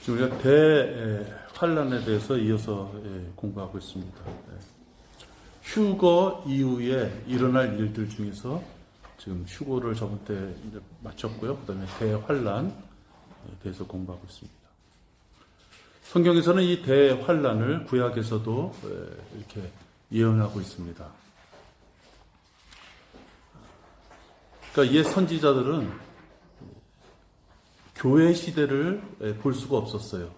지금 우리가 대환란에 대해서 이어서 공부하고 있습니다. 휴거 이후에 일어날 일들 중에서 지금 휴거를 저번 때 이제 마쳤고요. 그 다음에 대환란에 대해서 공부하고 있습니다. 성경에서는 이 대환란을 구약에서도 이렇게 예언하고 있습니다. 그러니까 옛 선지자들은 교회 시대를 볼 수가 없었어요.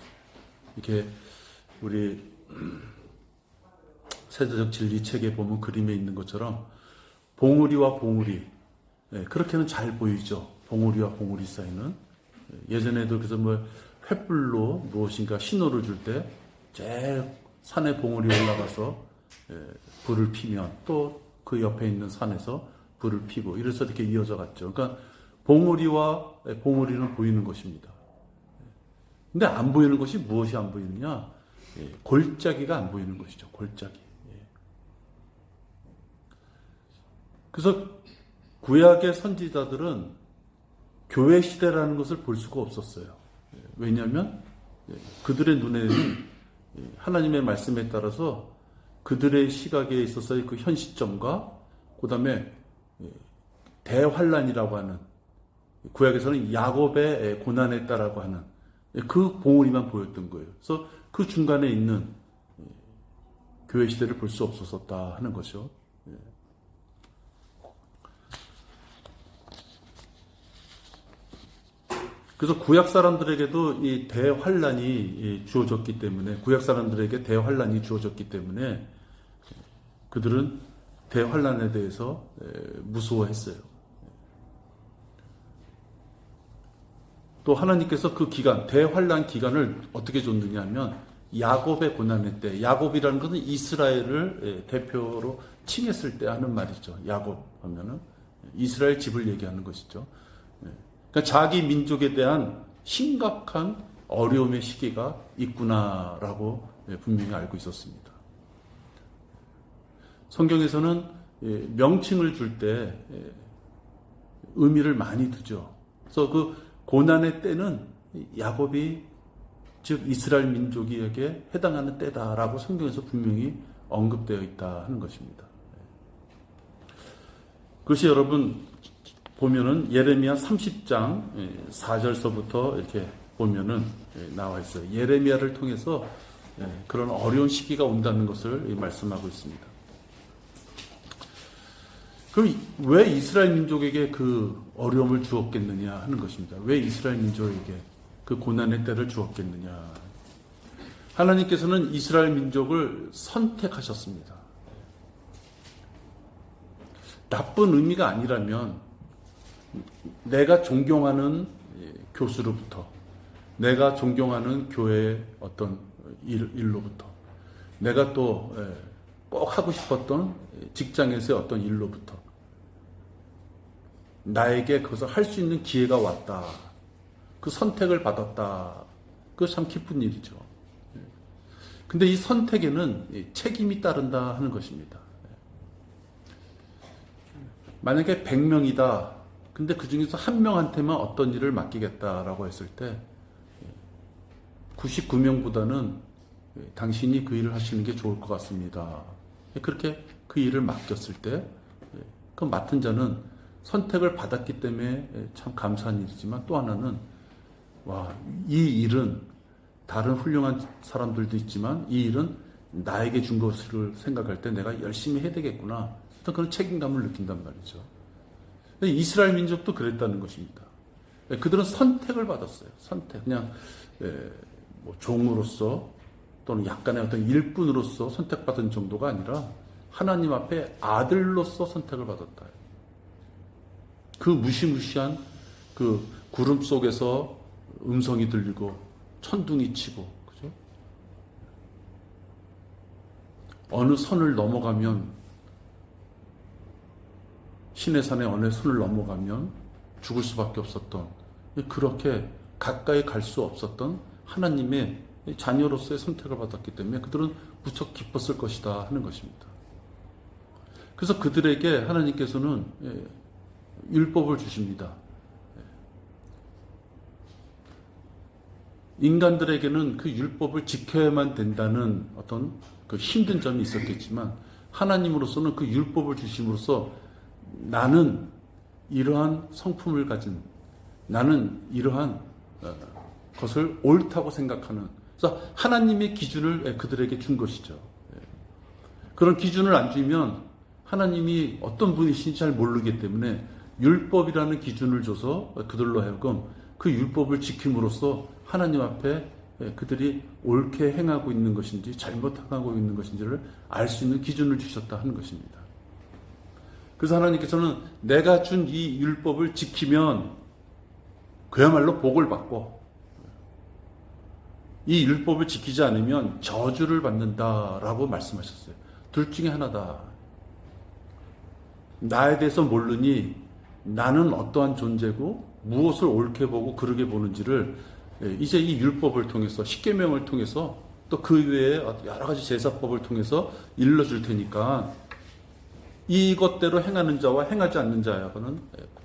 이렇게 우리 세대적 진리 책에 보면 그림에 있는 것처럼 봉우리와 봉우리, 그렇게는 잘 보이죠. 봉우리와 봉우리 사이는. 예전에도 그래서 뭐 횃불로 무엇인가 신호를 줄 때 제일 산에 봉우리 올라가서 불을 피면 또 그 옆에 있는 산에서 불을 피고 이래서 이렇게 이어져 갔죠. 그러니까 봉우리와 봉우리는 보이는 것입니다. 근데 안 보이는 것이 무엇이 안 보이느냐? 골짜기가 안 보이는 것이죠. 골짜기. 그래서 구약의 선지자들은 교회 시대라는 것을 볼 수가 없었어요. 왜냐하면 그들의 눈에는 하나님의 말씀에 따라서 그들의 시각에 있어서의 그 현 시점과 그 다음에 대환란이라고 하는, 구약에서는 야곱의 고난했다라고 하는 그 봉우리만 보였던 거예요. 그래서 그 중간에 있는 교회 시대를 볼 수 없었다 하는 것이죠. 그래서 구약 사람들에게도 이 대환란이 주어졌기 때문에, 구약 사람들에게 대환란이 주어졌기 때문에 그들은 대환란에 대해서 무서워했어요. 또 하나님께서 그 기간, 대환란 기간을 어떻게 줬느냐 하면 야곱의 고난의 때, 야곱이라는 것은 이스라엘을 대표로 칭했을 때 하는 말이죠. 야곱 하면은 이스라엘 집을 얘기하는 것이죠. 그러니까 자기 민족에 대한 심각한 어려움의 시기가 있구나라고 분명히 알고 있었습니다. 성경에서는 명칭을 줄 때 의미를 많이 두죠. 그래서 그 고난의 때는 야곱이, 즉 이스라엘 민족에게 해당하는 때다라고 성경에서 분명히 언급되어 있다 하는 것입니다. 그것이 여러분 보면은 예레미야 30장 4절서부터 이렇게 보면은 나와 있어요. 예레미야를 통해서 그런 어려운 시기가 온다는 것을 말씀하고 있습니다. 그럼 왜 이스라엘 민족에게 그 어려움을 주었겠느냐 하는 것입니다. 왜 이스라엘 민족에게 그 고난의 때를 주었겠느냐. 하나님께서는 이스라엘 민족을 선택하셨습니다. 나쁜 의미가 아니라면 내가 존경하는 교수로부터, 내가 존경하는 교회의 어떤 일로부터, 내가 또 꼭 하고 싶었던 직장에서의 어떤 일로부터 나에게 그것을 할 수 있는 기회가 왔다. 그 선택을 받았다. 그거 참 기쁜 일이죠. 근데 이 선택에는 책임이 따른다 하는 것입니다. 만약에 100명이다. 근데 그 중에서 한 명한테만 어떤 일을 맡기겠다라고 했을 때 99명보다는 당신이 그 일을 하시는 게 좋을 것 같습니다. 그렇게 그 일을 맡겼을 때 그 맡은 자는 선택을 받았기 때문에 참 감사한 일이지만 또 하나는 이 일은 다른 훌륭한 사람들도 있지만 이 일은 나에게 준 것을 생각할 때 내가 열심히 해야 되겠구나. 어떤 그런 책임감을 느낀단 말이죠. 이스라엘 민족도 그랬다는 것입니다. 그들은 선택을 받았어요. 선택. 그냥 뭐 종으로서 또는 약간의 어떤 일꾼으로서 선택받은 정도가 아니라 하나님 앞에 아들로서 선택을 받았다. 그 무시무시한 그 구름 속에서 음성이 들리고 천둥이 치고, 그죠? 어느 선을 넘어가면, 시내산의 어느 선을 넘어가면 죽을 수밖에 없었던, 그렇게 가까이 갈 수 없었던 하나님의 자녀로서의 선택을 받았기 때문에 그들은 무척 기뻤을 것이다 하는 것입니다. 그래서 그들에게 하나님께서는 율법을 주십니다. 인간들에게는 그 율법을 지켜야만 된다는 어떤 그 힘든 점이 있었겠지만 하나님으로서는 그 율법을 주심으로써 나는 이러한 성품을 가진, 나는 이러한 것을 옳다고 생각하는, 그래서 하나님의 기준을 그들에게 준 것이죠. 그런 기준을 안 주면 하나님이 어떤 분이신지 잘 모르기 때문에 율법이라는 기준을 줘서 그들로 하여금 그 율법을 지킴으로써 하나님 앞에 그들이 옳게 행하고 있는 것인지 잘못하고 있는 것인지를 알 수 있는 기준을 주셨다 하는 것입니다. 그래서 하나님께서는 내가 준 이 율법을 지키면 그야말로 복을 받고, 이 율법을 지키지 않으면 저주를 받는다라고 말씀하셨어요. 둘 중에 하나다. 나에 대해서 모르니 나는 어떠한 존재고 무엇을 옳게 보고 그르게 보는지를 이제 이 율법을 통해서, 십계명을 통해서, 또 그 외에 여러 가지 제사법을 통해서 일러줄 테니까 이것대로 행하는 자와 행하지 않는 자하고는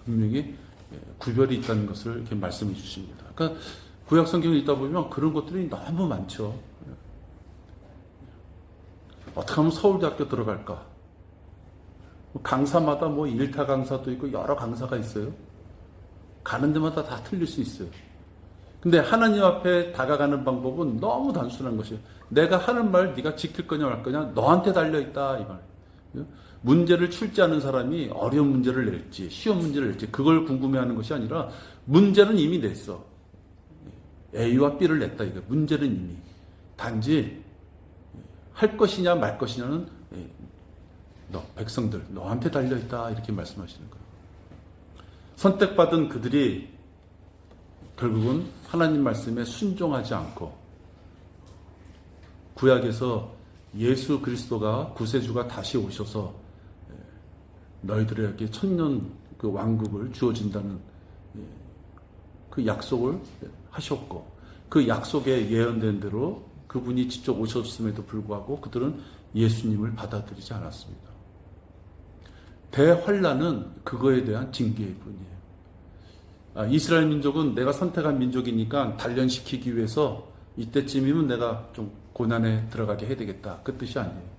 분명히 구별이 있다는 것을 이렇게 말씀해 주십니다. 그러니까 구약 성경을 읽다 보면 그런 것들이 너무 많죠. 어떻게 하면 서울대학교 들어갈까? 강사마다 뭐 일타 강사도 있고 여러 강사가 있어요. 가는 데마다 다 틀릴 수 있어요. 근데 하나님 앞에 다가가는 방법은 너무 단순한 것이에요. 내가 하는 말 네가 지킬 거냐 말 거냐 너한테 달려있다 이 말. 문제를 출제하는 사람이 어려운 문제를 낼지 쉬운 문제를 낼지 그걸 궁금해하는 것이 아니라 문제는 이미 냈어. A와 B를 냈다 이거. 문제는 이미. 단지 할 것이냐 말 것이냐는 너 백성들 너한테 달려있다 이렇게 말씀하시는 거예요. 선택받은 그들이 결국은 하나님 말씀에 순종하지 않고 구약에서 예수 그리스도가 구세주가 다시 오셔서 너희들에게 천년 그 왕국을 주어진다는 그 약속을 하셨고 그 약속에 예언된 대로 그분이 직접 오셨음에도 불구하고 그들은 예수님을 받아들이지 않았습니다. 대환란은 그거에 대한 징계일 뿐이에요. 이스라엘 민족은 내가 선택한 민족이니까 단련시키기 위해서 이때쯤이면 내가 좀 고난에 들어가게 해야 되겠다. 그 뜻이 아니에요.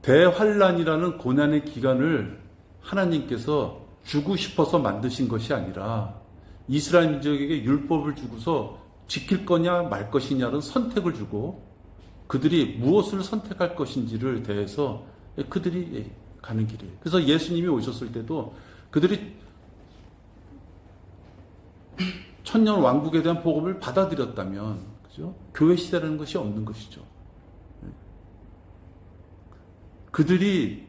대환란이라는 고난의 기간을 하나님께서 주고 싶어서 만드신 것이 아니라 이스라엘 민족에게 율법을 주고서 지킬 거냐 말 것이냐는 선택을 주고 그들이 무엇을 선택할 것인지를 대해서 그들이 가는 길이에요. 그래서 예수님이 오셨을 때도 그들이 천년 왕국에 대한 복음을 받아들였다면, 그죠? 교회 시대라는 것이 없는 것이죠. 그들이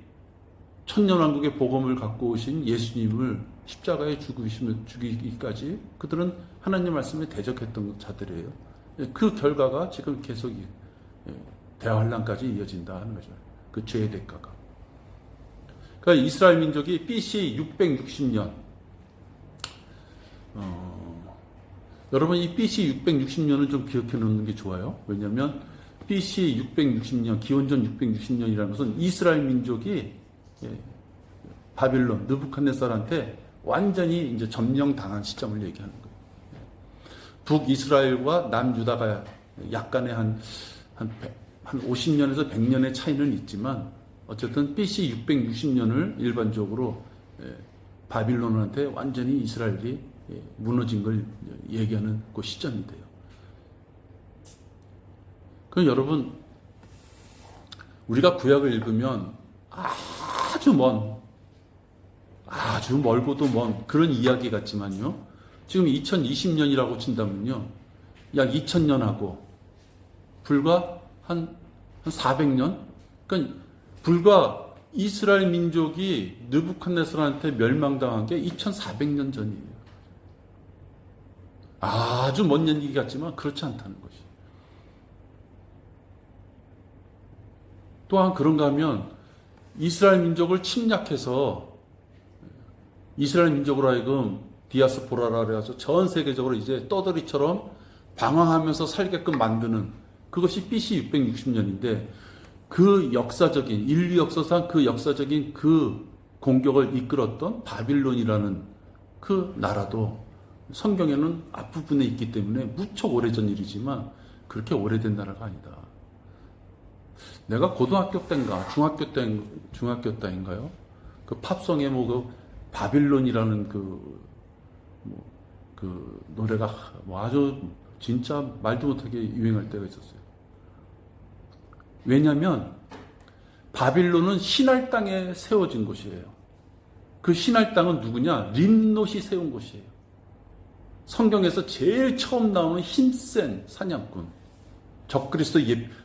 천년 왕국의 복음을 갖고 오신 예수님을 십자가에 죽이기까지 그들은 하나님 말씀에 대적했던 자들이에요. 그 결과가 지금 계속 대환란까지 이어진다 하는 거죠. 그 죄의 대가가. 그러니까 이스라엘 민족이 BC 660년, 여러분 이 BC 660년은 좀 기억해 놓는 게 좋아요. 왜냐하면 BC 660년, 기원전 660년이라는 것은 이스라엘 민족이 바빌론, 느부갓네살한테 완전히 이제 점령당한 시점을 얘기하는 거예요. 북이스라엘과 남유다가 약간의 한 50년에서 100년의 차이는 있지만 어쨌든 BC 660년을 일반적으로 바빌론한테 완전히 이스라엘이 무너진 걸 얘기하는 그 시점이 돼요. 그럼 여러분 우리가 구약을 읽으면 아주 멀고도 먼 그런 이야기 같지만요. 지금 2020년이라고 친다면요. 약 2000년하고 불과 한 400년? 그러니까 불과 이스라엘 민족이 느부갓네살한테 멸망당한 게 2400년 전이에요. 아주 먼 얘기 같지만 그렇지 않다는 것이. 또한 그런가 하면 이스라엘 민족을 침략해서 이스라엘 민족으로 하여금 디아스포라라 그래서 전 세계적으로 이제 떠돌이처럼 방황하면서 살게끔 만드는 그것이 BC 660년인데 그 역사적인 인류 역사상 그 역사적인 그 공격을 이끌었던 바빌론이라는 그 나라도 성경에는 앞부분에 있기 때문에 무척 오래전 일이지만 그렇게 오래된 나라가 아니다. 내가 고등학교 때인가 중학교 때인가요? 그 팝송에 그 바빌론이라는 그 노래가 아주 진짜 말도 못하게 유행할 때가 있었어요. 왜냐하면 바빌론은 신할 땅에 세워진 곳이에요. 그 신할 땅은 누구냐? 림롯이 세운 곳이에요. 성경에서 제일 처음 나오는 힘센 사냥꾼,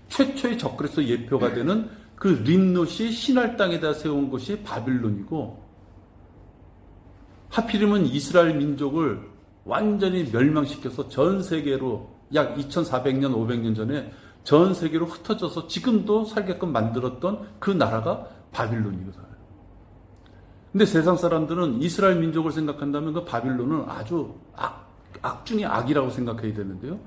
최초의 적그리스도 예표가 되는 그 림롯이 신할 땅에다 세운 곳이 바빌론이고, 하필이면 이스라엘 민족을 완전히 멸망시켜서 전 세계로 약 2400년, 500년 전에 전 세계로 흩어져서 지금도 살게끔 만들었던 그 나라가 바빌론이거든요. 근데 세상 사람들은 이스라엘 민족을 생각한다면 그 바빌론은 아주 악 중에 악이라고 생각해야 되는데요.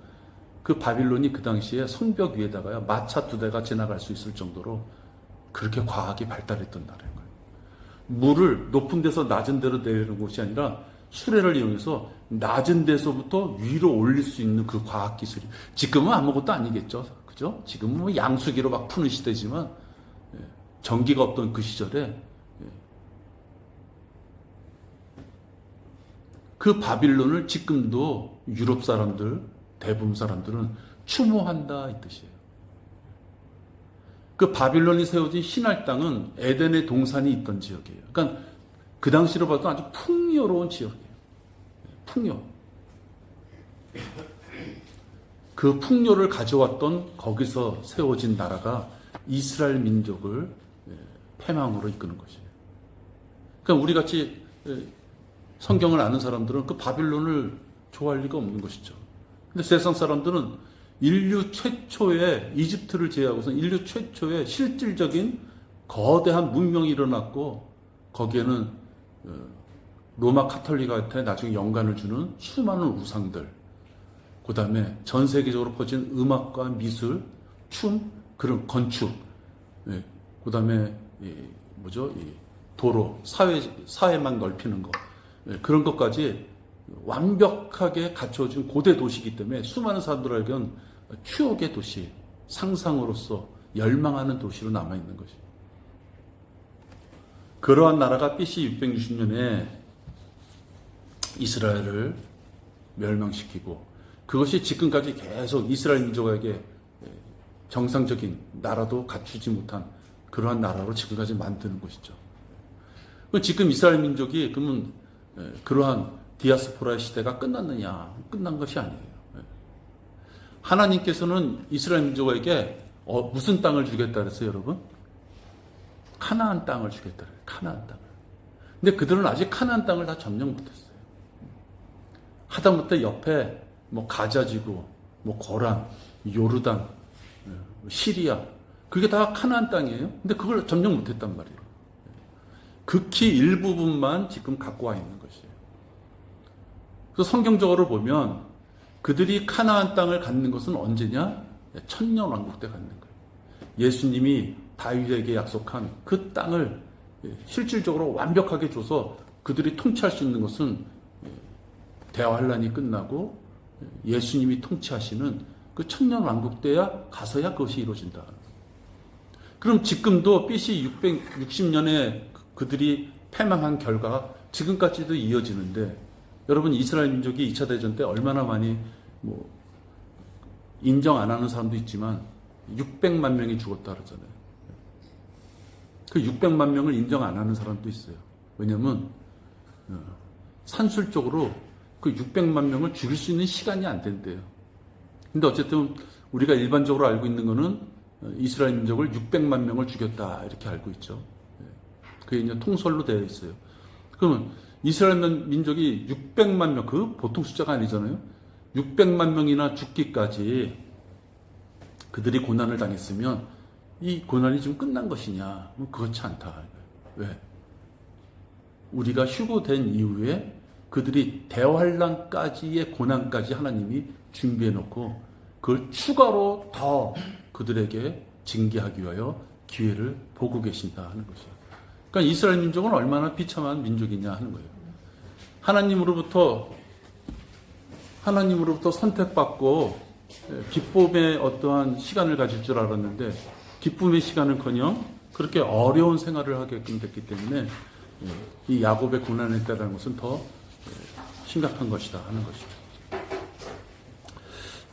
그 바빌론이 그 당시에 성벽 위에다가요, 마차 2대가 지나갈 수 있을 정도로 그렇게 과학이 발달했던 나라인 거예요. 물을 높은 데서 낮은 데로 내리는 곳이 아니라 수레를 이용해서 낮은 데서부터 위로 올릴 수 있는 그 과학 기술이, 지금은 아무것도 아니겠죠. 그죠? 지금은 뭐 양수기로 막 푸는 시대지만, 전기가 없던 그 시절에 그 바빌론을 지금도 유럽 사람들, 대부분 사람들은 추모한다 이 뜻이에요. 그 바빌론이 세워진 신할 땅은 에덴의 동산이 있던 지역이에요. 그러니까 그 당시로 봐도 아주 풍요로운 지역이에요. 풍요. 그 풍요를 가져왔던 거기서 세워진 나라가 이스라엘 민족을 패망으로 이끄는 것이에요. 그러니까 우리 같이 성경을 아는 사람들은 그 바빌론을 좋아할 리가 없는 것이죠. 근데 세상 사람들은 인류 최초의, 이집트를 제외하고서 인류 최초의 실질적인 거대한 문명이 일어났고, 거기에는 로마 카톨릭한테 나중에 영감을 주는 수많은 우상들, 그 다음에 전 세계적으로 퍼진 음악과 미술, 춤, 그런 건축, 그 다음에 도로, 사회만 넓히는 거, 그런 것까지 완벽하게 갖춰진 고대 도시이기 때문에 수많은 사람들에게는 추억의 도시, 상상으로서 열망하는 도시로 남아있는 것이에요. 그러한 나라가 BC 660년에 이스라엘을 멸망시키고, 그것이 지금까지 계속 이스라엘 민족에게 정상적인 나라도 갖추지 못한 그러한 나라로 지금까지 만드는 것이죠. 지금 이스라엘 민족이 그러면 그러한 디아스포라의 시대가 끝났느냐? 끝난 것이 아니에요. 하나님께서는 이스라엘 민족에게 무슨 땅을 주겠다 그랬어요, 여러분? 카나안 땅을 주겠다 그래요. 카나안 땅을. 근데 그들은 아직 카나안 땅을 다 점령 못했어요. 하다못해 옆에 가자지구, 고란, 요르단, 시리아, 그게 다 카나안 땅이에요. 근데 그걸 점령 못했단 말이에요. 극히 일부분만 지금 갖고 와 있는 것이에요. 그래서 성경적으로 보면 그들이 카나안 땅을 갖는 것은 언제냐? 천년왕국 때 갖는 거예요. 예수님이 다윗에게 약속한 그 땅을 실질적으로 완벽하게 줘서 그들이 통치할 수 있는 것은 대환란이 끝나고 예수님이 통치하시는 그 천년왕국 때야 가서야 그것이 이루어진다. 그럼 지금도 BC 660년에 그들이 패망한 결과가 지금까지도 이어지는데, 여러분 이스라엘 민족이 2차 대전 때 얼마나 많이 인정 안 하는 사람도 있지만 600만 명이 죽었다 그러잖아요. 그 600만 명을 인정 안 하는 사람도 있어요. 왜냐하면 산술적으로 그 600만 명을 죽일 수 있는 시간이 안 된대요. 근데 어쨌든 우리가 일반적으로 알고 있는 거는 이스라엘 민족을 600만 명을 죽였다 이렇게 알고 있죠. 그게 이제 통설로 되어 있어요. 그러면 이스라엘 민족이 600만 명, 그 보통 숫자가 아니잖아요. 600만 명이나 죽기까지 그들이 고난을 당했으면 이 고난이 지금 끝난 것이냐? 그렇지 않다. 왜? 우리가 휴거된 이후에 그들이 대환란까지의 고난까지 하나님이 준비해 놓고 그걸 추가로 더 그들에게 징계하기 위하여 기회를 보고 계신다 하는 것이에요. 그러니까 이스라엘 민족은 얼마나 비참한 민족이냐 하는 거예요. 하나님으로부터 하나님으로부터 선택받고 기쁨의 어떠한 시간을 가질 줄 알았는데 기쁨의 시간은커녕 그렇게 어려운 생활을 하게끔 됐기 때문에 이 야곱의 고난의 때라는 것은 더 심각한 것이다 하는 것이죠.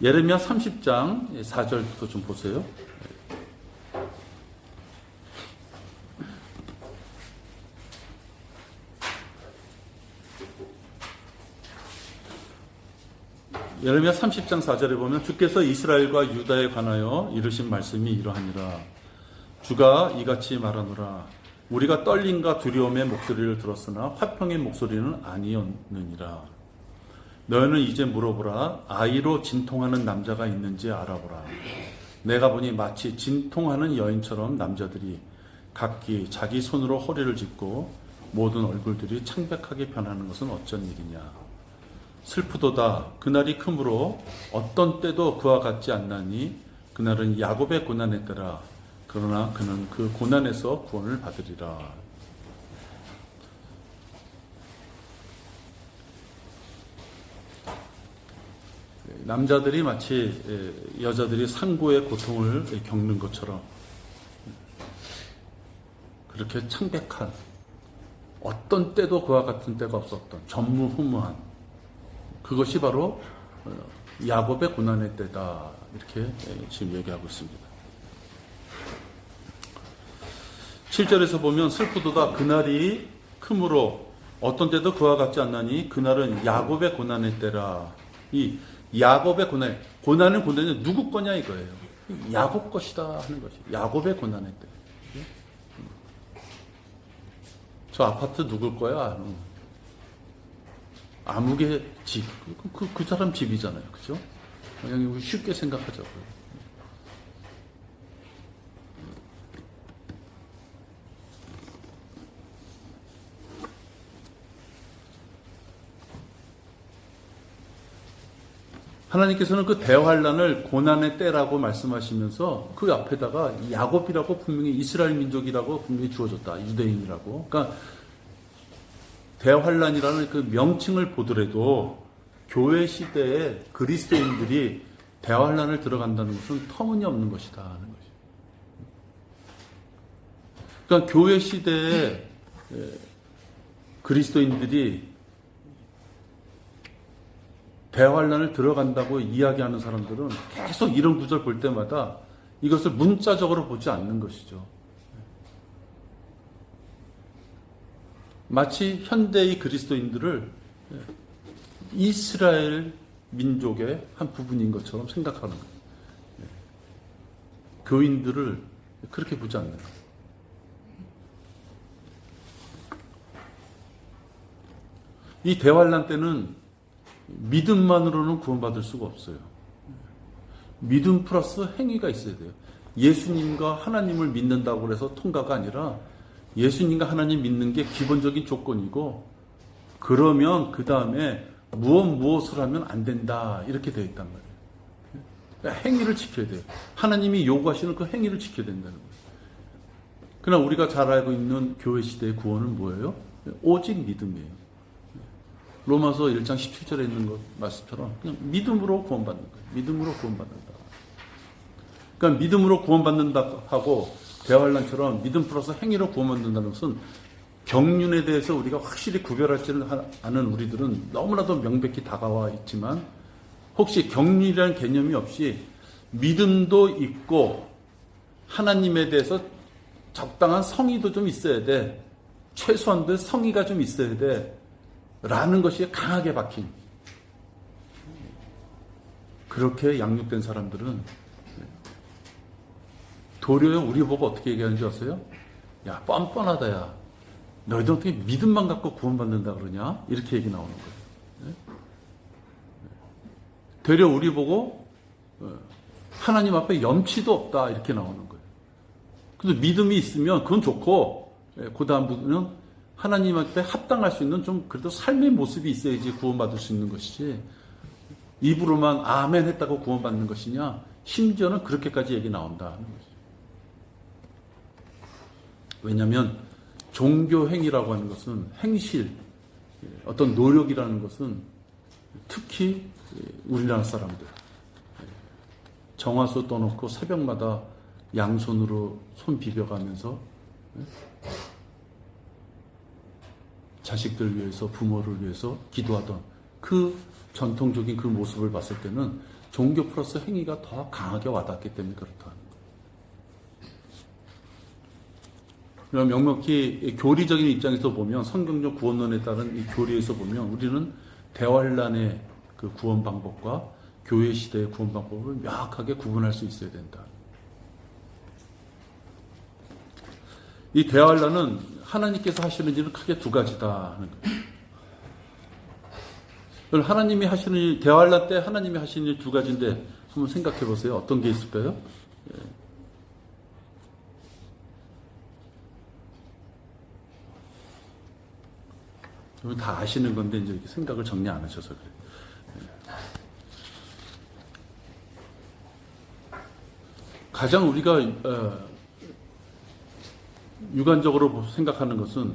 예레미야 30장 4절부터 좀 보세요. 예레미야 30장 4절에 보면 주께서 이스라엘과 유다에 관하여 이르신 말씀이 이러하니라. 주가 이같이 말하노라. 우리가 떨림과 두려움의 목소리를 들었으나 화평의 목소리는 아니었느니라. 너희는 이제 물어보라. 아이로 진통하는 남자가 있는지 알아보라. 내가 보니 마치 진통하는 여인처럼 남자들이 각기 자기 손으로 허리를 짚고 모든 얼굴들이 창백하게 변하는 것은 어쩐 일이냐. 슬프도다. 그날이 크므로 어떤 때도 그와 같지 않나니 그날은 야곱의 고난의 때라. 그러나 그는 그 고난에서 구원을 받으리라. 남자들이 마치 여자들이 상고의 고통을 겪는 것처럼 그렇게 창백한, 어떤 때도 그와 같은 때가 없었던 전무후무한, 그것이 바로 야곱의 고난의 때다, 이렇게 지금 얘기하고 있습니다. 7절에서 보면 슬프도다. 그날이 크므로 어떤 때도 그와 같지 않나니 그날은 야곱의 고난의 때라. 이 야곱의 고난은 누구 거냐 이거예요. 야곱 것이다 하는 것이. 야곱의 고난의 때. 저 아파트 누굴 거야? 아무개 집. 그 사람 집이잖아요. 그죠? 그냥 쉽게 생각하자고요. 하나님께서는 그 대환란을 고난의 때라고 말씀하시면서 그 앞에다가 야곱이라고 분명히 이스라엘 민족이라고 분명히 주어졌다. 유대인이라고. 그러니까 대환란이라는 그 명칭을 보더라도 교회 시대에 그리스도인들이 대환란을 들어간다는 것은 터무니없는 것이다 하는 것이죠. 그러니까 교회 시대에 그리스도인들이 대환란을 들어간다고 이야기하는 사람들은 계속 이런 구절 볼 때마다 이것을 문자적으로 보지 않는 것이죠. 마치 현대의 그리스도인들을 이스라엘 민족의 한 부분인 것처럼 생각하는 거예요. 교인들을 그렇게 보지 않는 거예요. 이 대환란 때는 믿음만으로는 구원받을 수가 없어요. 믿음 플러스 행위가 있어야 돼요. 예수님과 하나님을 믿는다고 해서 통과가 아니라 예수님과 하나님 믿는 게 기본적인 조건이고, 그러면 그 다음에 무엇을 하면 안 된다 이렇게 되어 있단 말이에요. 그러니까 행위를 지켜야 돼요. 하나님이 요구하시는 그 행위를 지켜야 된다는 거예요. 그러나 우리가 잘 알고 있는 교회 시대의 구원은 뭐예요? 오직 믿음이에요. 로마서 1장 17절에 있는 것 말씀처럼 그냥 믿음으로 구원받는 거예요. 믿음으로 구원받는다. 그러니까 믿음으로 구원받는다 하고 대환란처럼 믿음 플러스 행위로 구원받는다는 것은 경륜에 대해서 우리가 확실히 구별할 줄 아는 우리들은 너무나도 명백히 다가와 있지만, 혹시 경륜이라는 개념이 없이 믿음도 있고 하나님에 대해서 적당한 성의도 좀 있어야 돼, 최소한도 성의가 좀 있어야 돼 라는 것이 강하게 박힌, 그렇게 양육된 사람들은 도리어 우리 보고 어떻게 얘기하는지 아세요? 야, 뻔뻔하다 야, 너희들 어떻게 믿음만 갖고 구원받는다 그러냐? 이렇게 얘기 나오는 거예요. 되려 우리 보고 하나님 앞에 염치도 없다 이렇게 나오는 거예요. 근데 믿음이 있으면 그건 좋고, 그 다음부터는 하나님 앞에 합당할 수 있는 좀 그래도 삶의 모습이 있어야지 구원받을 수 있는 것이지, 입으로만 아멘 했다고 구원받는 것이냐, 심지어는 그렇게까지 얘기 나온다 하는 거죠. 왜냐하면 종교 행위라고 하는 것은, 행실, 어떤 노력이라는 것은 특히 우리나라 사람들 정화수 떠놓고 새벽마다 양손으로 손 비벼가면서 자식들 위해서 부모를 위해서 기도하던 그 전통적인 그 모습을 봤을 때는 종교 플러스 행위가 더 강하게 와닿기 때문에 그렇다. 그럼 명명히 교리적인 입장에서 보면 성경적 구원론에 따른 이 교리에서 보면 우리는 대환란의 그 구원 방법과 교회 시대의 구원 방법을 명확하게 구분할 수 있어야 된다. 이 대환란은 하나님께서 하시는 일은 크게 두 가지다 하는 거예요. 하나님이 하시는 일, 대환란 때 하나님이 하시는 일 두 가지인데 한번 생각해 보세요. 어떤 게 있을까요? 다 아시는 건데 이제 이렇게 생각을 정리 안 하셔서 그래요. 가장 우리가 유관적으로 생각하는 것은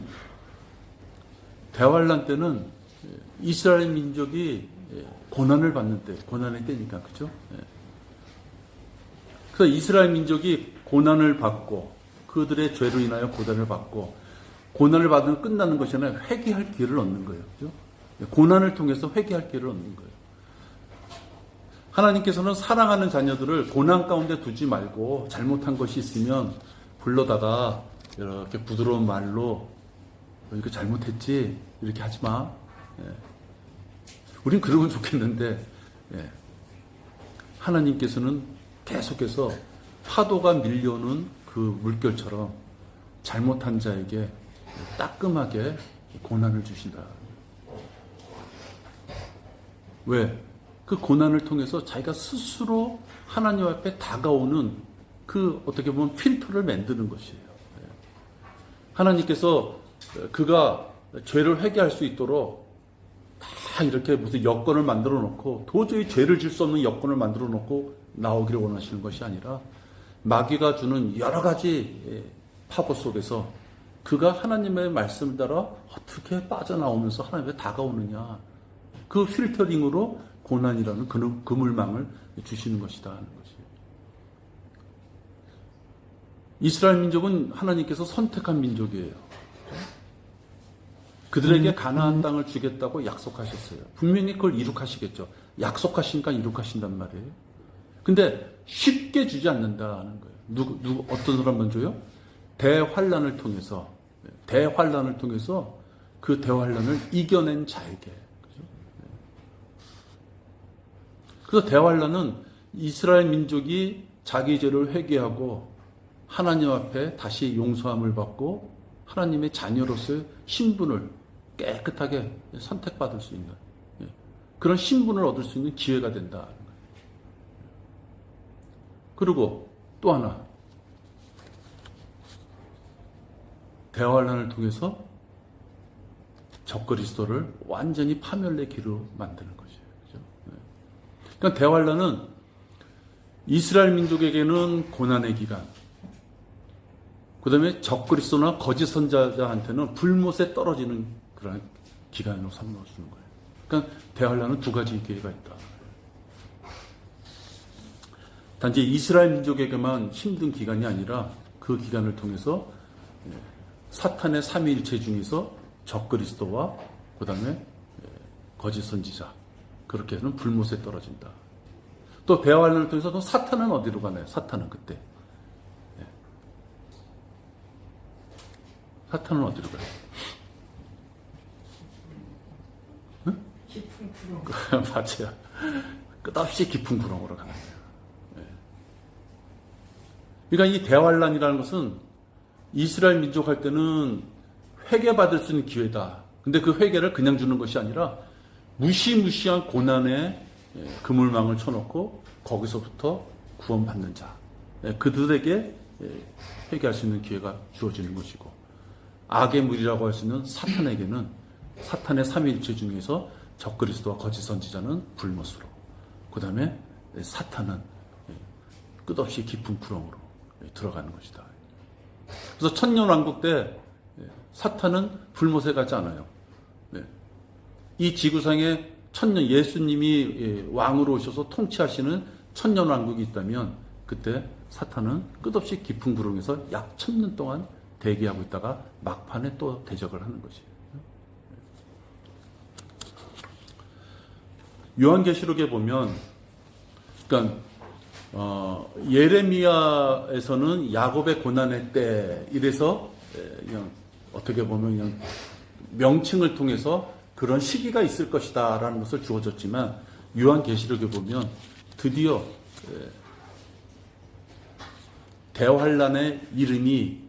대환란 때는 이스라엘 민족이 고난을 받는 때, 고난의 때니까 그죠? 그래서 이스라엘 민족이 고난을 받고 그들의 죄로 인하여 고난을 받고 고난을 받으면 끝나는 것이 아니라 회개할 기회를 얻는 거예요. 그죠? 고난을 통해서 회개할 기회를 얻는 거예요. 하나님께서는 사랑하는 자녀들을 고난 가운데 두지 말고 잘못한 것이 있으면 불러다가 이렇게 부드러운 말로 이거 잘못했지 이렇게 하지 마. 우린 그러면 좋겠는데 하나님께서는 계속해서 파도가 밀려오는 그 물결처럼 잘못한 자에게 따끔하게 고난을 주신다. 왜? 그 고난을 통해서 자기가 스스로 하나님 앞에 다가오는 그 어떻게 보면 필터를 만드는 것이에요. 하나님께서 그가 죄를 회개할 수 있도록 다 이렇게 무슨 여건을 만들어 놓고 도저히 죄를 질 수 없는 여건을 만들어 놓고 나오기를 원하시는 것이 아니라 마귀가 주는 여러 가지 파고 속에서 그가 하나님의 말씀을 따라 어떻게 빠져나오면서 하나님께 다가오느냐 그 필터링으로 고난이라는 그물망을 주시는 것이다 하는 것이에요. 이스라엘 민족은 하나님께서 선택한 민족이에요. 그들에게 가나안 땅을 주겠다고 약속하셨어요. 분명히 그걸 이룩하시겠죠. 약속하시니까 이룩하신단 말이에요. 근데 쉽게 주지 않는다는 거예요. 어떤 사람만 줘요? 대환란을 통해서 그 대환란을 이겨낸 자에게. 그래서 대환란은 이스라엘 민족이 자기 죄를 회개하고 하나님 앞에 다시 용서함을 받고 하나님의 자녀로서의 신분을 깨끗하게 선택받을 수 있는 그런 신분을 얻을 수 있는 기회가 된다. 그리고 또 하나 대환란을 통해서 적그리스도를 완전히 파멸의 길로 만드는 것이에요. 그렇죠? 그러니까 대환란은 이스라엘 민족에게는 고난의 기간, 그 다음에 적그리스도나 거짓 선자한테는 불못에 떨어지는 그런 기간으로 삼아주는 거예요. 그러니까 대환란은 두 가지 기회가 있다. 단지 이스라엘 민족에게만 힘든 기간이 아니라 그 기간을 통해서 사탄의 삼위일체 중에서 적그리스도와 그 다음에 거짓 선지자 그렇게 해서는 불못에 떨어진다. 또 대환란을 통해서 또 사탄은 어디로 가나요? 사탄은 그때 사탄은 어디로 가요? 응? 깊은 구렁. 맞아요. 끝없이 깊은 구렁으로 가는 거예요. 그러니까 이 대환란이라는 것은 이스라엘 민족 할 때는 회개받을 수 있는 기회다. 근데 그 회개를 그냥 주는 것이 아니라 무시무시한 고난에 그물망을 쳐놓고 거기서부터 구원받는 자. 그들에게 회개할 수 있는 기회가 주어지는 것이고 악의 무리라고 할 수 있는 사탄에게는 사탄의 삼위일체 중에서 적그리스도와 거짓 선지자는 불못으로 그 다음에 사탄은 끝없이 깊은 구렁으로 들어가는 것이다. 그래서 천년왕국 때 사탄은 불못에 가지 않아요. 이 지구상에 천년 예수님이 왕으로 오셔서 통치하시는 천년왕국이 있다면 그때 사탄은 끝없이 깊은 구름에서 약 1000년 동안 대기하고 있다가 막판에 또 대적을 하는 것이에요. 요한계시록에 보면, 그러니까 예레미야에서는 야곱의 고난의 때 이래서 그냥 어떻게 보면 그냥 명칭을 통해서 그런 시기가 있을 것이다라는 것을 주어졌지만, 요한계시록에 보면 드디어 대환란의 이름이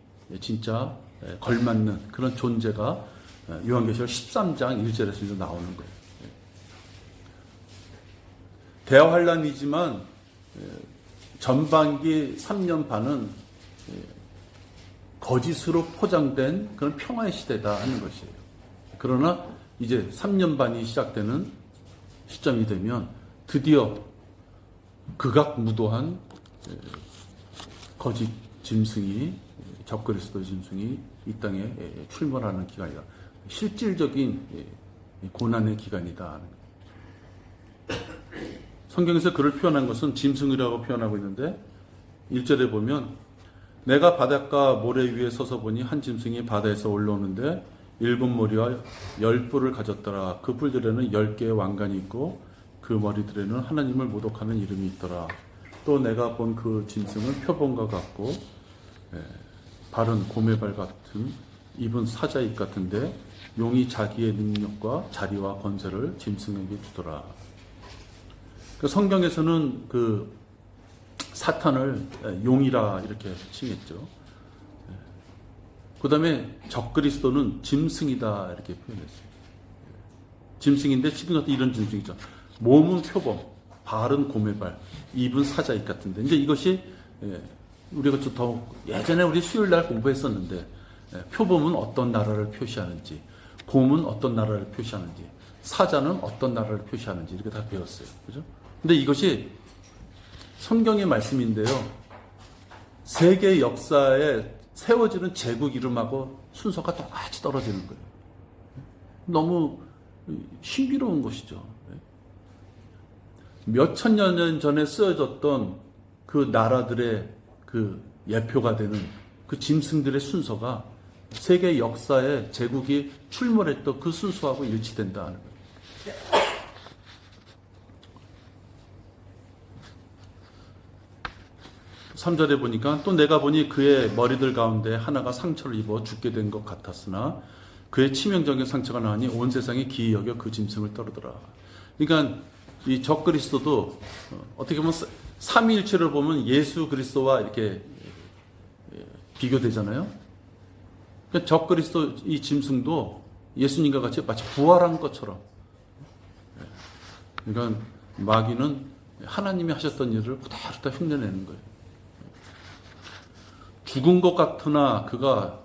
진짜 걸맞는 그런 존재가 요한계시록 13장 1절에서 이제 나오는 거예요. 대환란이지만 전반기 3년 반은 거짓으로 포장된 그런 평화의 시대다 하는 것이에요. 그러나 이제 3년 반이 시작되는 시점이 되면 드디어 극악무도한 거짓 짐승이, 적그리스도 짐승이 이 땅에 출몰하는 기간이다. 실질적인 고난의 기간이다 하는 거예요. 성경에서 그를 표현한 것은 짐승이라고 표현하고 있는데 1절에 보면 내가 바닷가 모래 위에 서서 보니 한 짐승이 바다에서 올라오는데 7머리와 10뿔을 가졌더라. 그 뿔들에는 10개의 왕관이 있고 그 머리들에는 하나님을 모독하는 이름이 있더라. 또 내가 본 그 짐승은 표범과 같고 발은 곰의 발 같은, 입은 사자입 같은데 용이 자기의 능력과 자리와 권세를 짐승에게 주더라. 그 성경에서는 그 사탄을 용이라 이렇게 칭했죠. 그 다음에 적그리스도는 짐승이다 이렇게 표현했어요. 짐승인데 지금 같은 이런 짐승이죠. 몸은 표범, 발은 곰의 발, 입은 사자입 같은데, 이제 이것이 우리가 더 예전에 우리 수요일날 공부했었는데, 표범은 어떤 나라를 표시하는지, 곰은 어떤 나라를 표시하는지, 사자는 어떤 나라를 표시하는지 이렇게 다 배웠어요. 그죠? 근데 이것이 성경의 말씀인데요. 세계 역사에 세워지는 제국 이름하고 순서가 똑같이 떨어지는 거예요. 너무 신비로운 것이죠. 몇천 년 전에 쓰여졌던 그 나라들의 그 예표가 되는 그 짐승들의 순서가 세계 역사에 제국이 출몰했던 그 순서하고 일치된다는 거예요. 3절에 보니까 또 내가 보니 그의 머리들 가운데 하나가 상처를 입어 죽게 된 것 같았으나 그의 치명적인 상처가 나으니 온 세상이 기이 여겨 그 짐승을 따르더라. 그러니까 이 적그리스도도 어떻게 보면 삼위일체를 보면 예수 그리스도와 이렇게 비교되잖아요. 그러니까 적그리스도 이 짐승도 예수님과 같이 마치 부활한 것처럼, 그러니까 마귀는 하나님이 하셨던 일을 그대로 다 흉내내는 거예요. 죽은 것 같으나 그가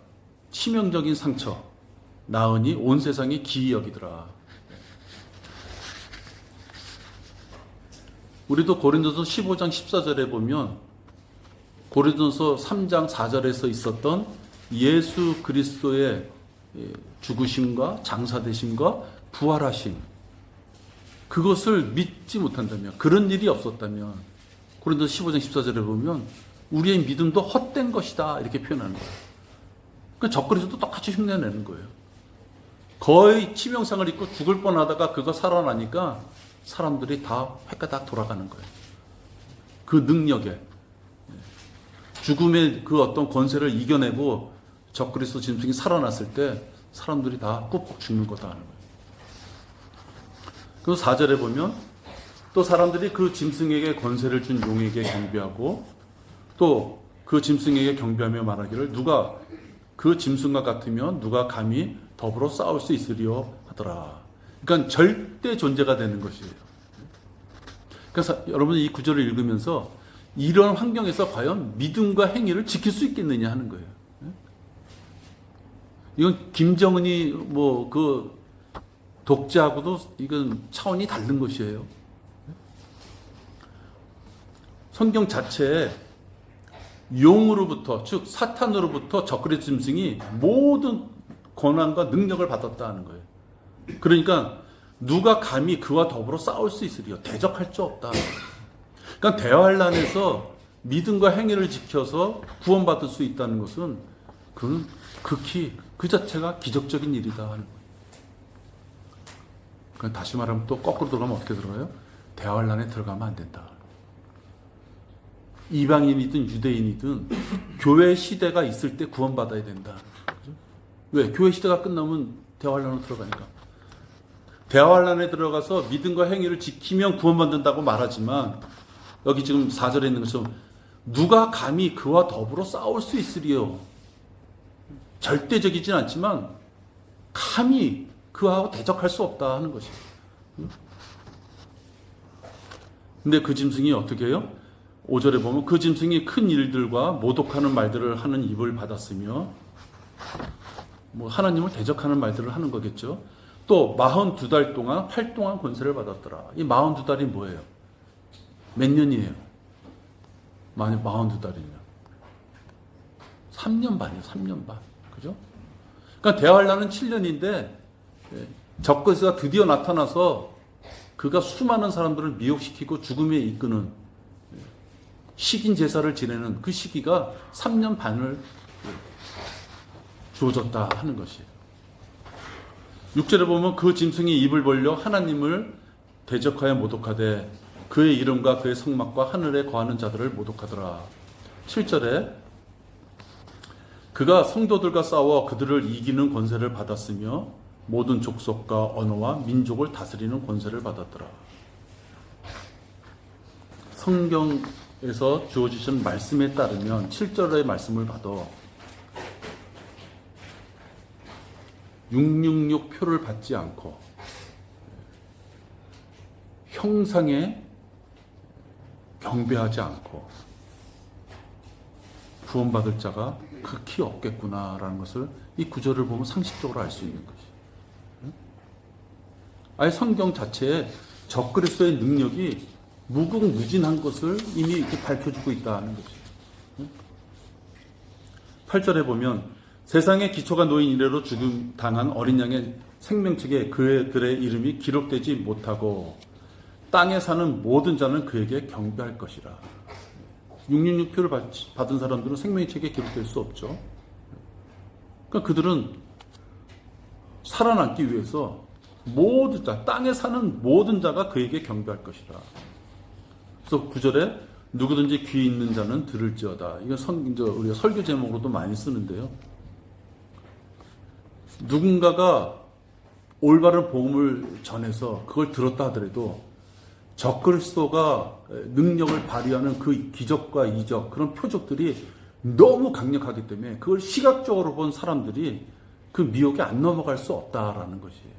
치명적인 상처 나으니 온 세상이 기이 여기더라. 우리도 고린도서 15장 14절에 보면 고린도서 3장 4절에서 있었던 예수 그리스도의 죽으심과 장사되심과 부활하심, 그것을 믿지 못한다면, 그런 일이 없었다면 고린도서 15장 14절에 보면 우리의 믿음도 헛된 것이다 이렇게 표현하는 거예요. 그 적그리스도도 똑같이 흉내내는 거예요. 거의 치명상을 입고 죽을 뻔하다가 그거 살아나니까 사람들이 다 획가닥 돌아가는 거예요. 그 능력에, 죽음의 그 어떤 권세를 이겨내고 적그리스도 짐승이 살아났을 때 사람들이 다 꾹꾹 죽는 거다 하는 거예요. 그래서 4절에 보면 또 사람들이 그 짐승에게 권세를 준 용에게 경배하고 또 그 짐승에게 경배하며 말하기를 누가 그 짐승과 같으면 누가 감히 더불어 싸울 수 있으리요 하더라. 그러니까 절대 존재가 되는 것이에요. 그래서 여러분 이 구절을 읽으면서 이런 환경에서 과연 믿음과 행위를 지킬 수 있겠느냐 하는 거예요. 이건 김정은이 뭐 그 독재하고도 이건 차원이 다른 것이에요. 성경 자체에 용으로부터, 즉 사탄으로부터 적그리스도 짐승이 모든 권한과 능력을 받았다는 거예요. 그러니까 누가 감히 그와 더불어 싸울 수 있으리요. 대적할 수 없다. 그러니까 대환란에서 믿음과 행위를 지켜서 구원받을 수 있다는 것은 그는 극히 그 자체가 기적적인 일이다 하는 거예요. 그러니까 다시 말하면 또 거꾸로 들어가면 어떻게 들어가요? 대환란에 들어가면 안 된다. 이방인이든 유대인이든 교회 시대가 있을 때 구원받아야 된다. 그죠? 왜? 교회 시대가 끝나면 대환란으로 들어가니까. 대환란에 들어가서 믿음과 행위를 지키면 구원받는다고 말하지만 여기 지금 4절에 있는 것처럼 누가 감히 그와 더불어 싸울 수 있으리요. 절대적이진 않지만 감히 그하고 대적할 수 없다 하는 것이에요. 근데 그 짐승이 어떻게 해요? 5절에 보면 그 짐승이 큰 일들과 모독하는 말들을 하는 입을 받았으며, 뭐 하나님을 대적하는 말들을 하는 거겠죠. 또 42달 동안 활동한 권세를 받았더라. 이 42달이 뭐예요? 몇 년이에요? 만약 42달이면 3년 반이에요. 3년 반. 그죠? 그러니까 대환란은 7년인데 적그리스도가 드디어 나타나서 그가 수많은 사람들을 미혹시키고 죽음에 이끄는 식인 제사를 지내는 그 시기가 3년 반을 주어졌다 하는 것이에요. 6절에 보면 그 짐승이 입을 벌려 하나님을 대적하여 모독하되 그의 이름과 그의 성막과 하늘에 거하는 자들을 모독하더라. 7절에 그가 성도들과 싸워 그들을 이기는 권세를 받았으며 모든 족속과 언어와 민족을 다스리는 권세를 받았더라. 성경에서 주어주신 말씀에 따르면 7절의 말씀을 봐도 666 표를 받지 않고 형상에 경배하지 않고 구원받을 자가 극히 없겠구나라는 것을 이 구절을 보면 상식적으로 알 수 있는 것이에요. 아예 성경 자체에 적그리스도의 능력이 무궁무진한 것을 이미 이렇게 밝혀주고 있다는 것이에요. 8절에 보면 세상의 기초가 놓인 이래로 죽음 당한 어린 양의 생명책에 그들의 이름이 기록되지 못하고 땅에 사는 모든 자는 그에게 경배할 것이라. 666표를 받은 사람들은 생명책에 기록될 수 없죠. 그러니까 그들은 살아남기 위해서 모든 자, 땅에 사는 모든 자가 그에게 경배할 것이라. 그래서 9절에 누구든지 귀 있는 자는 들을지어다. 이건 우리가 설교 제목으로도 많이 쓰는데요. 누군가가 올바른 복음을 전해서 그걸 들었다 하더라도 적그리스도가 능력을 발휘하는 그 기적과 이적, 그런 표적들이 너무 강력하기 때문에 그걸 시각적으로 본 사람들이 그 미혹에 안 넘어갈 수 없다라는 것이에요.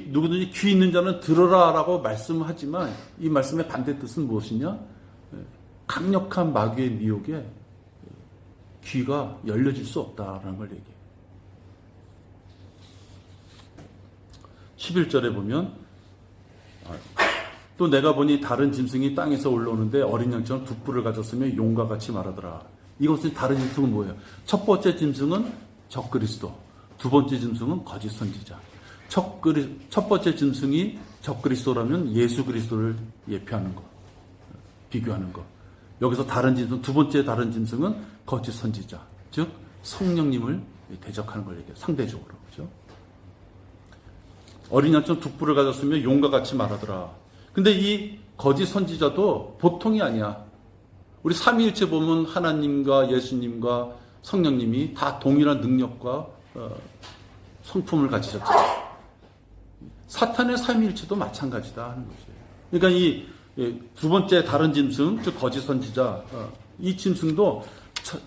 누구든지 귀 있는 자는 들어라 라고 말씀하지만 이 말씀의 반대 뜻은 무엇이냐? 강력한 마귀의 미혹에 귀가 열려질 수 없다라는 걸 얘기해요. 11절에 보면 또 내가 보니 다른 짐승이 땅에서 올라오는데 어린 양처럼 두 뿔을 가졌으며 용과 같이 말하더라. 이것은 다른 짐승은 뭐예요? 첫 번째 짐승은 적그리스도, 두 번째 짐승은 거짓 선지자. 첫 번째 짐승이 적그리스도라면 예수 그리스도를 예표하는 것, 비교하는 것. 여기서 다른 짐승, 두 번째 다른 짐승은 거짓 선지자, 즉 성령님을 대적하는 걸 얘기해요. 상대적으로. 그렇죠? 어린 양처럼 두 뿔을 가졌으며 용과 같이 말하더라. 근데 이 거짓 선지자도 보통이 아니야. 우리 삼위일체 보면 하나님과 예수님과 성령님이 다 동일한 능력과 성품을 가지셨잖아요. 사탄의 삼위일체도 마찬가지다 하는 것이에요. 그러니까 이 두 번째 다른 짐승, 즉 거짓 선지자, 이 짐승도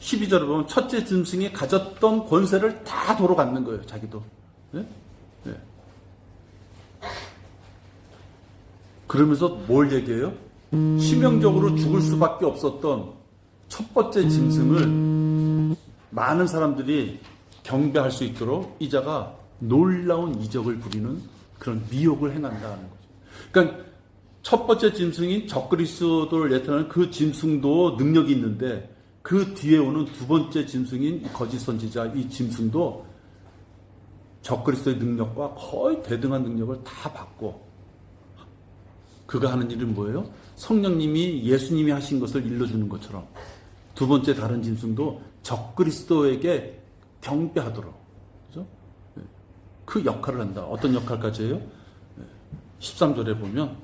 12절에 보면 첫째 짐승이 가졌던 권세를 다 도로 갖는 거예요. 자기도. 네? 네. 그러면서 뭘 얘기해요? 치명적으로 죽을 수밖에 없었던 첫 번째 짐승을 많은 사람들이 경배할 수 있도록 이 자가 놀라운 이적을 부리는 그런 미혹을 행한다는 거죠. 그러니까 첫 번째 짐승인 적그리스도를 예표하는 그 짐승도 능력이 있는데 그 뒤에 오는 두 번째 짐승인 거짓 선지자 이 짐승도 적그리스도의 능력과 거의 대등한 능력을 다 받고, 그가 하는 일은 뭐예요? 성령님이 예수님이 하신 것을 일러주는 것처럼 두 번째 다른 짐승도 적그리스도에게 경배하도록, 그죠? 그 역할을 한다. 어떤 역할까지 해요? 13절에 보면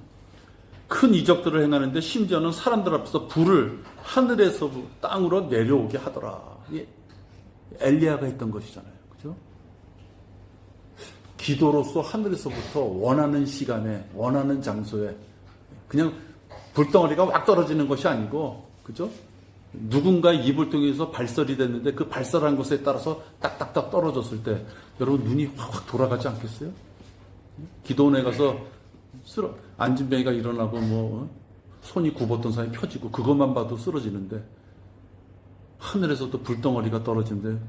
큰 이적들을 행하는데 심지어는 사람들 앞에서 불을 하늘에서 땅으로 내려오게 하더라. 이게 엘리야가 했던 것이잖아요. 그죠? 기도로서 하늘에서부터 원하는 시간에, 원하는 장소에 그냥 불덩어리가 확 떨어지는 것이 아니고, 그죠? 누군가의 입을 통해서 발설이 됐는데 그 발설한 것에 따라서 딱딱딱 떨어졌을 때 여러분 눈이 확 돌아가지 않겠어요? 기도원에 가서 안진뱅이가 일어나고 손이 굽었던 사람이 펴지고 그것만 봐도 쓰러지는데, 하늘에서도 불덩어리가 떨어지는데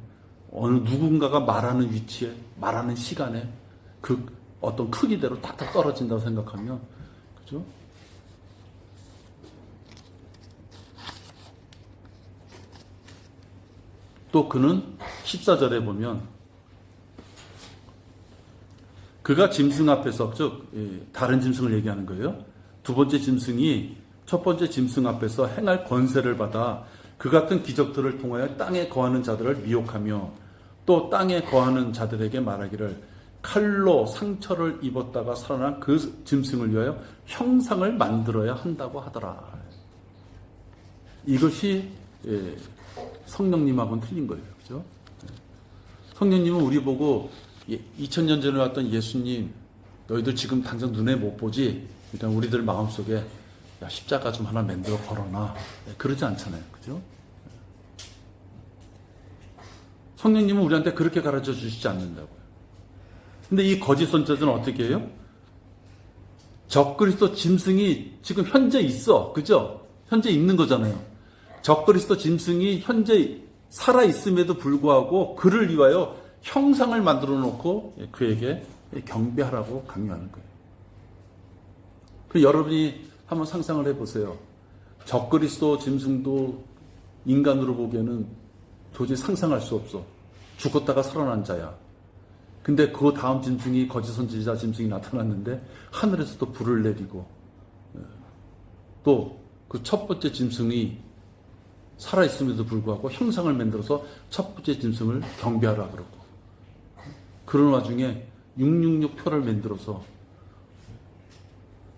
어느 누군가가 말하는 위치에, 말하는 시간에 그 어떤 크기대로 탁탁 떨어진다고 생각하면, 그죠? 또 그는 14절에 보면 그가 짐승 앞에서, 즉 다른 짐승을 얘기하는 거예요. 두 번째 짐승이 첫 번째 짐승 앞에서 행할 권세를 받아 그 같은 기적들을 통하여 땅에 거하는 자들을 미혹하며 또 땅에 거하는 자들에게 말하기를 칼로 상처를 입었다가 살아난 그 짐승을 위하여 형상을 만들어야 한다고 하더라. 이것이 성령님하고는 틀린 거예요. 그죠? 성령님은 우리 보고 2000년 전에 왔던 예수님, 너희들 지금 당장 눈에 못 보지? 일단 우리들 마음속에 야, 십자가 좀 하나 만들어 걸어놔. 그러지 않잖아요. 그죠? 성령님은 우리한테 그렇게 가르쳐 주시지 않는다고요. 근데 이 거짓 선자들은 어떻게 해요? 적그리스도 짐승이 지금 현재 있어. 그죠? 현재 있는 거잖아요. 적그리스도 짐승이 현재 살아있음에도 불구하고 그를 위하여 형상을 만들어 놓고 그에게 경배하라고 강요하는 거예요. 그 여러분이 한번 상상을 해보세요. 적그리스도 짐승도 인간으로 보기에는 도저히 상상할 수 없어. 죽었다가 살아난 자야. 근데 그 다음 짐승이 거짓 선지자 짐승이 나타났는데 하늘에서도 불을 내리고, 또 그 첫 번째 짐승이 살아있음에도 불구하고 형상을 만들어서 첫 번째 짐승을 경배하라 그러고, 그런 와중에 666표를 만들어서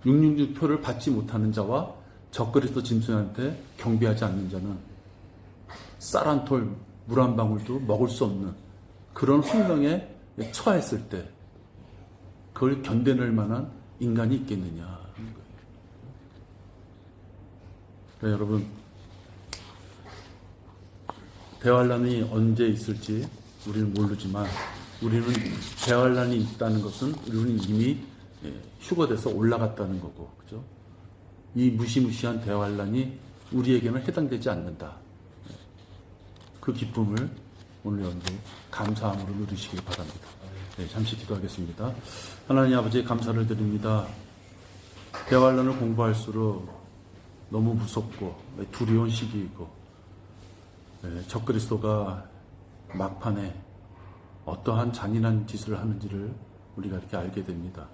666표를 받지 못하는 자와 적그리스도 짐승한테 경배하지 않는 자는 쌀 한 톨, 물 한 방울도 먹을 수 없는 그런 환경에 처했을 때 그걸 견뎌낼 만한 인간이 있겠느냐 하는 거예요. 그러니까 여러분, 대환란이 언제 있을지 우리는 모르지만 우리는 대환란이 있다는 것은 우리는 이미 휴거돼서 올라갔다는 거고, 그죠? 이 무시무시한 대환란이 우리에게는 해당되지 않는다. 그 기쁨을 오늘 여러분들 감사함으로 누리시길 바랍니다. 네, 잠시 기도하겠습니다. 하나님 아버지, 감사를 드립니다. 대환란을 공부할수록 너무 무섭고 두려운 시기이고, 적그리스도가 막판에 어떠한 잔인한 짓을 하는지를 우리가 이렇게 알게 됩니다.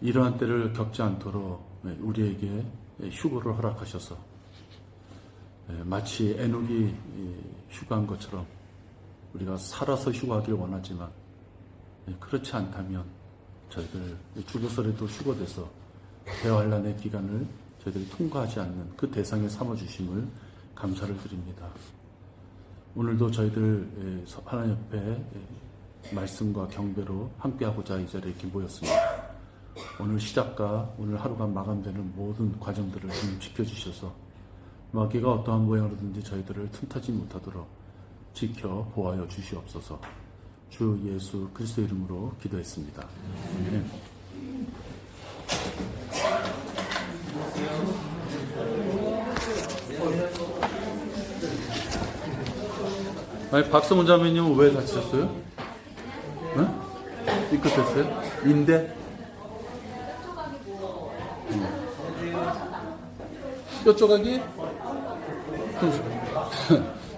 이러한 때를 겪지 않도록 우리에게 휴거를 허락하셔서 마치 에녹이 휴가한 것처럼 우리가 살아서 휴거하길 원하지만 그렇지 않다면 저희들 죽어서라도 휴거돼서 대환란의 기간을 저희들이 통과하지 않는 그 대상에 삼아주심을 감사를 드립니다. 오늘도 저희들 하나님 옆에 말씀과 경배로 함께하고자 이 자리에 이렇게 모였습니다. 오늘 시작과 오늘 하루가 마감되는 모든 과정들을 주님 지켜주셔서 마귀가 어떠한 모양으로든지 저희들을 틈타지 못하도록 지켜 보호하여 주시옵소서. 주 예수 그리스도 이름으로 기도했습니다. 아멘. 아니, 박성훈 자매님은 왜 다치셨어요? 응? 삐끗했어요? 인대? 뼈 조각이?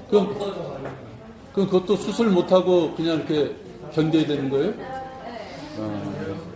그럼 그것도 수술 못하고 그냥 이렇게 견뎌야 되는 거예요? 네. 아, 네.